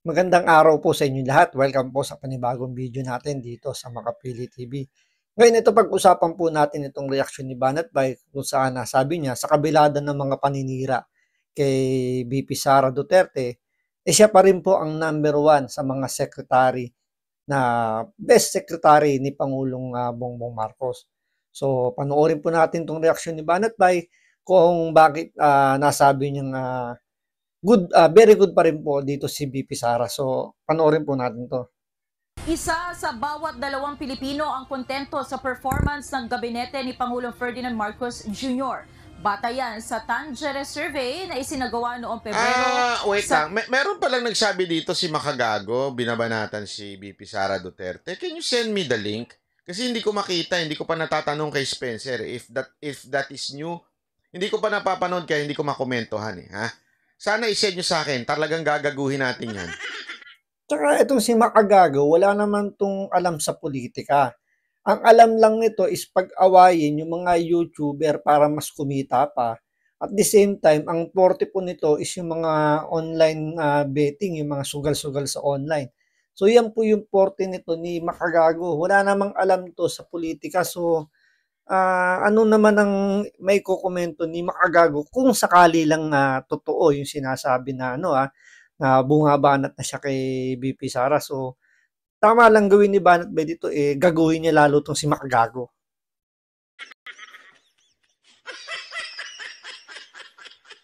Magandang araw po sa inyo lahat. Welcome po sa panibagong video natin dito sa Makapili TV. Ngayon ito pag-usapan po natin itong reaksyon ni Banat Bay kung saan nasabi niya sa kabilada ng mga paninira kay VP Sara Duterte, siya pa rin po ang number one sa mga secretary na best secretary ni Pangulong Bongbong Marcos. So panoorin po natin itong reaksyon ni Banat Bay kung bakit nasabi niyang very good pa rin po dito si VP Sara. So, panoorin po natin to. Isa sa bawat dalawang Pilipino ang kontento sa performance ng gabinete ni Pangulong Ferdinand Marcos Jr. Batayan sa Tangere Survey na isinagawa noong Pebrero. Wait lang. Meron palang nagsabi dito si Makagago, binabanatan si VP Sara Duterte. Can you send me the link? Kasi hindi ko makita, hindi ko pa natatanong kay Spencer if that is new. Hindi ko pa napapanood kaya hindi ko makomentohan ha? Sana i-send nyo sa akin. Talagang gagaguhin natin yan. Tsaka itong si Makagago, wala naman tong alam sa politika. Ang alam lang nito is pag-awayin yung mga YouTuber para mas kumita pa. At the same time, ang forte po nito is yung mga online betting, yung mga sugal-sugal sa online. So yan po yung forte nito ni Makagago. Wala namang alam to sa politika. So ano naman ang may kokomento ni Makagago kung sakali lang na totoo yung sinasabi na na bumabanat na siya kay VP Sara. So tama lang gawin ni Banat Bay dito, gaguhin niya lalo tong si Makagago.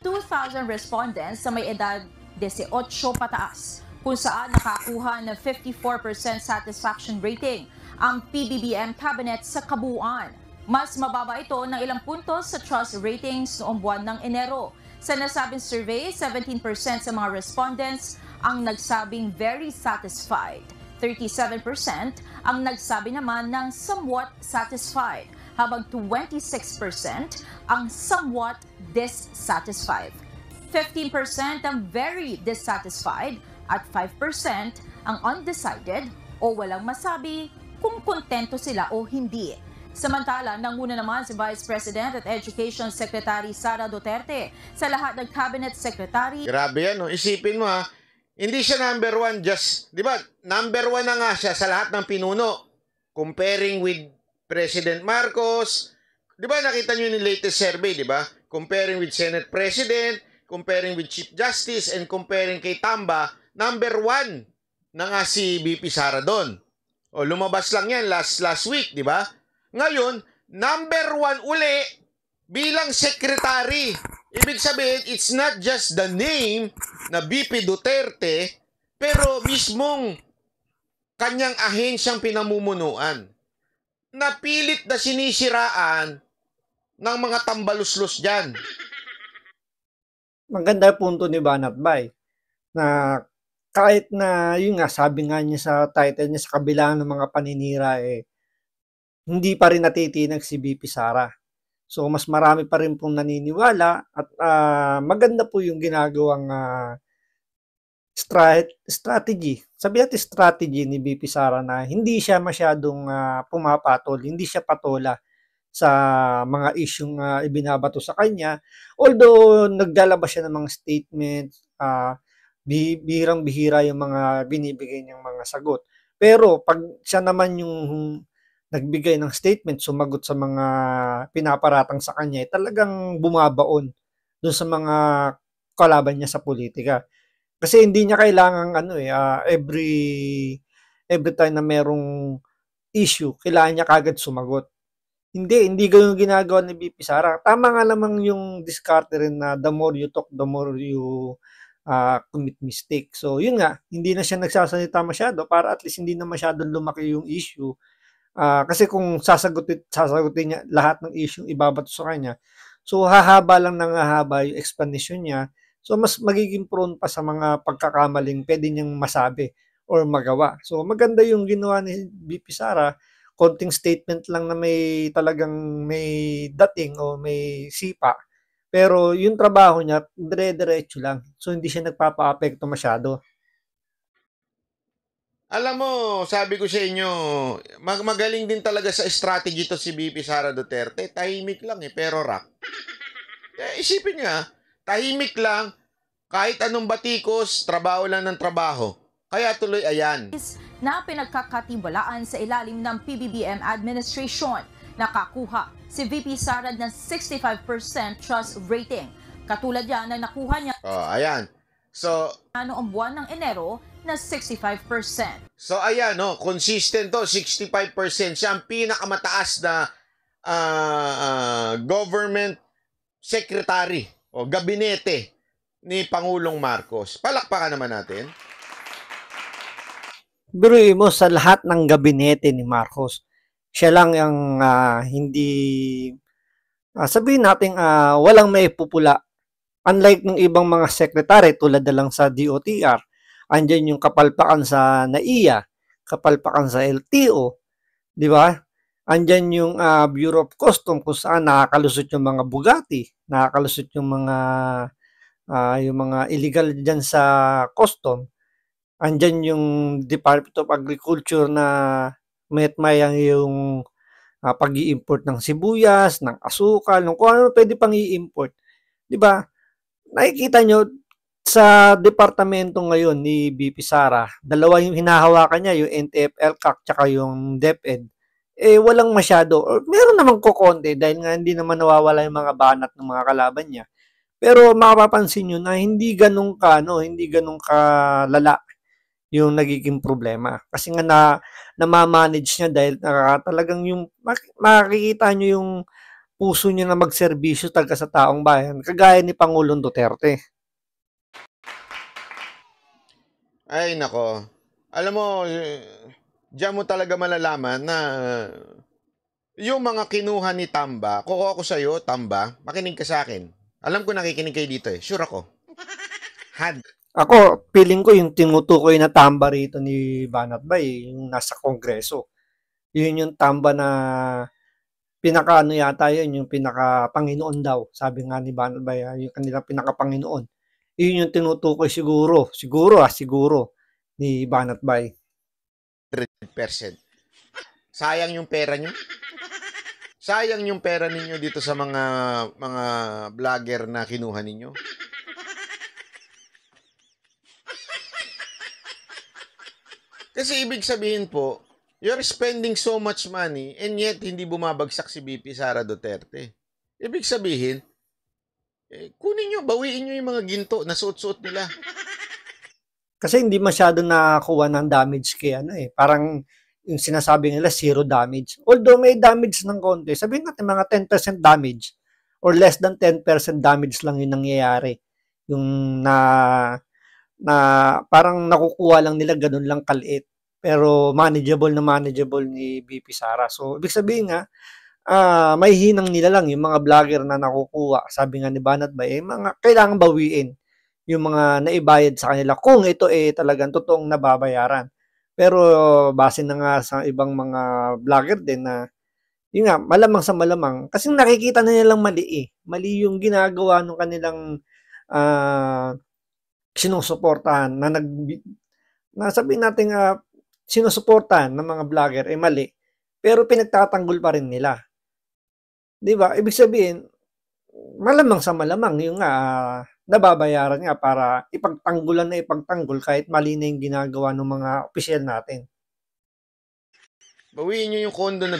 $2,000 respondents sa may edad 18 pataas, kung saan nakakuha ng 54% satisfaction rating ang PBBM cabinet sa kabuuan. Mas mababa ito ng ilang puntos sa trust ratings noong buwan ng Enero. Sa nasabing survey, 17% sa mga respondents ang nagsabing very satisfied. 37% ang nagsabi naman ng somewhat satisfied, habang 26% ang somewhat dissatisfied. 15% ang very dissatisfied at 5% ang undecided o walang masabi kung kontento sila o hindi. Samantala, nanguna naman si Vice President at Education Secretary Sara Duterte sa lahat ng Cabinet Secretary. Grabe yan, no? Isipin mo hindi siya number one just, di ba? Number one na nga siya sa lahat ng pinuno. Comparing with President Marcos, di ba nakita nyo yung latest survey, di ba? Comparing with Senate President, comparing with Chief Justice, and comparing kay Tamba, number one na nga si VP Sara doon. O lumabas lang yan last week, di ba? Ngayon, number one uli bilang secretary. Ibig sabihin, it's not just the name na VP Duterte, pero mismong kanyang ahensyang pinamumunuan. Napilit na sinisiraan ng mga tambaluslos dyan. Maganda punto ni Banat Bay na kahit na yun nga, sabi nga niya sa title niya sa kabila ng mga paninira hindi pa rin natitinag si VP Sara. So mas marami pa rin pong naniniwala at maganda po yung ginagawang strategy. Sabi natin strategy ni VP Sara na hindi siya masyadong pumapatol, hindi siya patola sa mga isyung ibinabato sa kanya. Although naglalabas siya ng mga statements, bihirang-bihira yung mga binibigay niyang mga sagot. Pero pag siya naman yung nagbigay ng statement, sumagot sa mga pinaparatang sa kanya, talagang bumabaon doon sa mga kalaban niya sa politika. Kasi hindi niya kailangang every time na merong issue, kailangan niya kagad sumagot. Hindi ganoon ginagawa ni VP Sara. Tama nga namang yung diskarte rin na the more you talk, the more you commit mistake. So yun nga, hindi na siya nagsasalita masyado para at least hindi na masyadong lumaki yung issue. Kasi kung sasagutin niya lahat ng issue ibabato sa kanya, so hahaba lang ng hahaba yung explanation niya. So mas magiging prone pa sa mga pagkakamaling pwede niyang masabi or magawa. So maganda yung ginawa ni VP Sara, konting statement lang na may talagang may dating o may sipa. Pero yung trabaho niya, dire-diretso lang. So hindi siya nagpapa-apekto masyado. Alam mo, sabi ko sa inyo, magaling din talaga sa strategy to si VP Sara Duterte. Tahimik lang pero rock. Isipin niya, tahimik lang, kahit anong batikos, trabaho lang ng trabaho. Kaya tuloy ayan. Na pinagkakatiwalaan sa ilalim ng PBBM administration. Nakakuha si VP Sara ng 65% trust rating. Katulad yan na nakuha niya Ayan. So, noong buwan ng Enero na 65%. So ayan, no, consistent to, 65%. Siya ang pinakamataas na government secretary o gabinete ni Pangulong Marcos. Palakpakan naman natin. Biruin mo sa lahat ng gabinete ni Marcos, siya lang ang hindi, sabihin natin, walang may pupula. Unlike ng ibang mga sekretary tulad na lang sa DOTR, andyan yung kapalpakan sa NAIA, kapalpakan sa LTO, di ba? Andyan yung Bureau of Customs kung saan nakakalusot yung mga Bugatti, nakakalusot yung mga illegal dyan sa custom. Andyan yung Department of Agriculture na mayat-mayang yung pag-i-import ng sibuyas, ng asukal, ng kung ano pwede pang i-import. Di ba? Nakikita nyo, sa departamento ngayon ni BP Sara, dalawa yung hinahawakan niya, yung NTF-ELCAC tsaka yung DepEd. Walang masyado. Or meron namang kukonti dahil nga hindi naman nawawala yung mga banat ng mga kalaban niya. Pero mapapansin nyo na hindi ganun kalala yung nagiging problema. Kasi nga namamanage niya dahil talagang yung makikita nyo yung puso niya na magserbisyo talaga sa taong bayan. Kagaya ni Pangulong Duterte. Ay, nako. Alam mo, diyan mo talaga malalaman na yung mga kinuha ni Tamba, kukuha ko sa'yo, Tamba, makinig ka sa akin. Alam ko nakikinig kayo dito eh. Sure ako. Ako, feeling ko yung tinutukoy na Tamba rito ni Banat Bay, yung nasa Kongreso. Yun yung Tamba na pinaka-ano yata yun, yung pinaka-Panginoon daw. Sabi nga ni Banat Bay, yung kanilang pinaka-Panginoon. Yun yung tinutukoy siguro ni Banat Bay. 100%. Sayang yung pera nyo. Sayang yung pera ninyo dito sa mga vlogger na kinuha ninyo. Kasi ibig sabihin po, you're spending so much money and yet hindi bumabagsak si BP Sara Duterte. Ibig sabihin, kunin nyo, bawiin nyo yung mga ginto na suot-suot nila. Kasi hindi masyado nakakuha ng damage kay parang yung sinasabi nila zero damage. Although may damage ng konti, sabihin natin mga 10% damage or less than 10% damage lang yung nangyayari. Yung na parang nakukuha lang nila ganun lang kaliit. Pero manageable ni BP Sara. So, ibig sabihin nga, may hinang nila lang yung mga vlogger na nakukuha. Sabi nga ni Banat Bay, mga kailangan bawiin yung mga naibayad sa kanila kung ito talagang totoong nababayaran. Pero base na nga sa ibang mga vlogger din na yun nga, malamang sa malamang kasi nakikita na nilang mali Mali yung ginagawa ng kanilang sinusuportahan na sabihin natin sinusuportahan ng mga vlogger mali. Pero pinagtatanggol pa rin nila. 'Di ba? Ibig sabihin, malamang sa malamang yung nababayaran nga para ipagtanggol kahit mali na yung ginagawa ng mga opisyal natin. Bawiin nyo yung kondo na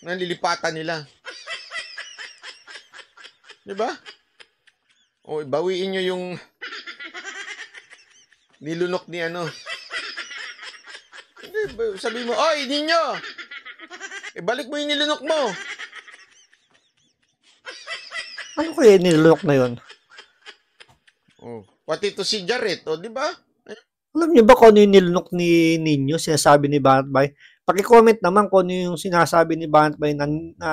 nalilipatan nila. Diba? O, bawiin nyo yung nilunok ni Sabi mo, oy, ninyo! Balik mo yung nilunok mo. Ano kaya nilunok na yun? Oh, pati to si Jared, di ba? Alam niyo ba kung ano yung nilunok ni Ninyo, sinasabi ni Banat Bay? Paki-comment naman kung ano yung sinasabi ni Banat Bay na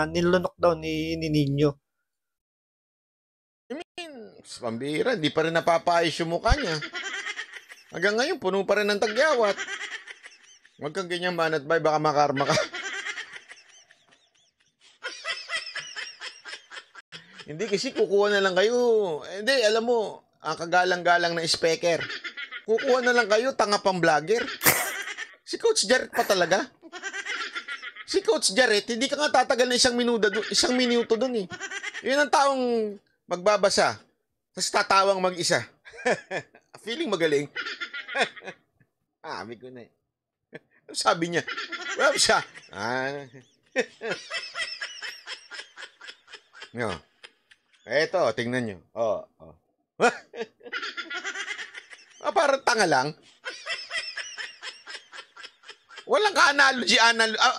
nilunok daw ni Ninyo. I mean, pambira, di pa rin napapaayos yung mukha niya. Hanggang ngayon, puno pa rin ng tagyawat. Huwag kang ganyan, Banat Bay, baka makarma ka. Hindi, kasi kukuha na lang kayo. Hindi, alam mo, ang kagalang-galang na speaker. Kukuha na lang kayo, tanga pang vlogger. Si Coach Jared pa talaga. Si Coach Jared, hindi ka nga tatagal na isang minuto dun eh. Yun ang taong magbabasa, tapos tatawang mag-isa. Feeling magaling. Sabi ko na eh. Sabi niya, well, siya. No. Eto, tingnan nyo. Parang tanga lang. Walang ka-analogy.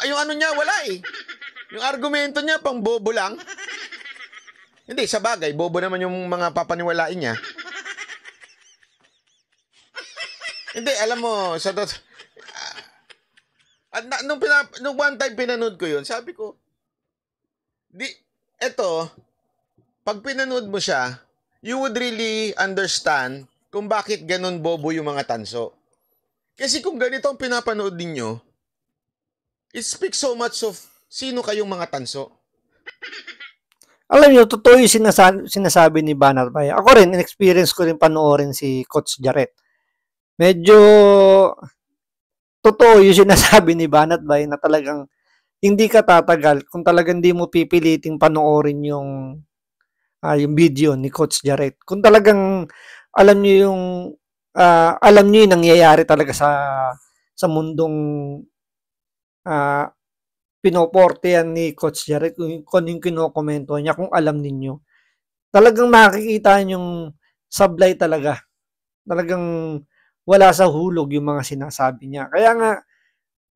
Yung ano niya, wala eh. Yung argumento niya, pang bobo lang. Hindi, sa bagay, bobo naman yung mga papaniwalain niya. Hindi, alam mo, nung one time pinanood ko yun, sabi ko, pag pinanood mo siya, you would really understand kung bakit ganun bobo yung mga tanso. Kasi kung ganito ang pinapanood ninyo, it speaks so much of sino kayong mga tanso. Alam niyo, totoo yung sinasabi ni Banat Bay. Ako rin, in-experience ko rin panoorin si Coach Jarrett. Medyo totoo yung sinasabi ni Banat Bay na talagang hindi ka tatagal kung talagang hindi mo pipiliting panoorin yung video ni Coach Jarrett. Kung talagang alam niyo yung nangyayari talaga sa mundong pinoportehan ni Coach Jarrett, kung yung kinokomento niya, kung alam ninyo. Talagang makikita yung sablay talaga. Talagang wala sa hulog yung mga sinasabi niya. Kaya nga,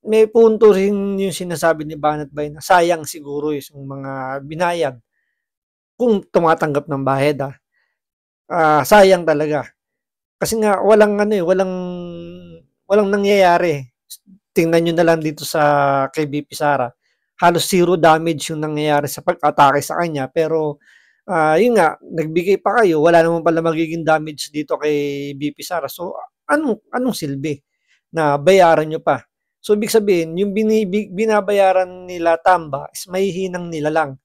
may punto rin yung sinasabi ni Banat Bay na sayang siguro yung mga binayad kung tumatanggap ng bayad. Sayang talaga. Kasi nga, walang nangyayari. Tingnan nyo na lang dito kay BP Sara. Halos zero damage yung nangyayari sa pag-atake sa kanya. Pero, yun nga, nagbigay pa kayo. Wala naman pala magiging damage dito kay BP Sara. So, anong silbi na bayaran nyo pa? So, ibig sabihin, yung binabayaran nila Tamba is mahihinang nila lang.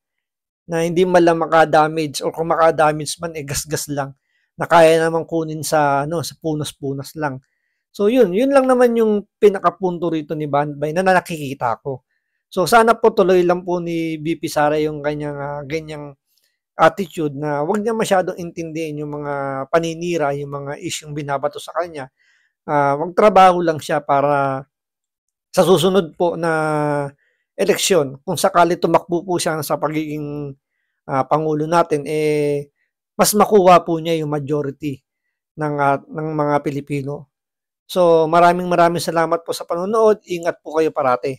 Na hindi man lang maka-damage o kung maka-damage man, gas-gas lang. Na kaya naman kunin sa punas-punas lang. So yun lang naman yung pinakapunto rito ni Banat Bay na nakikita ko. So sana po tuloy lang po ni BP Sara yung kanyang ganyang attitude na wag niya masyadong intindihin yung mga paninira, yung mga isyung binabato sa kanya. Magtrabaho lang siya para sa susunod po na eleksyon, kung sakali tumakbo po siya sa pagiging pangulo natin, mas makuha po niya yung majority ng mga Pilipino. So, maraming salamat po sa panonood. Ingat po kayo parati.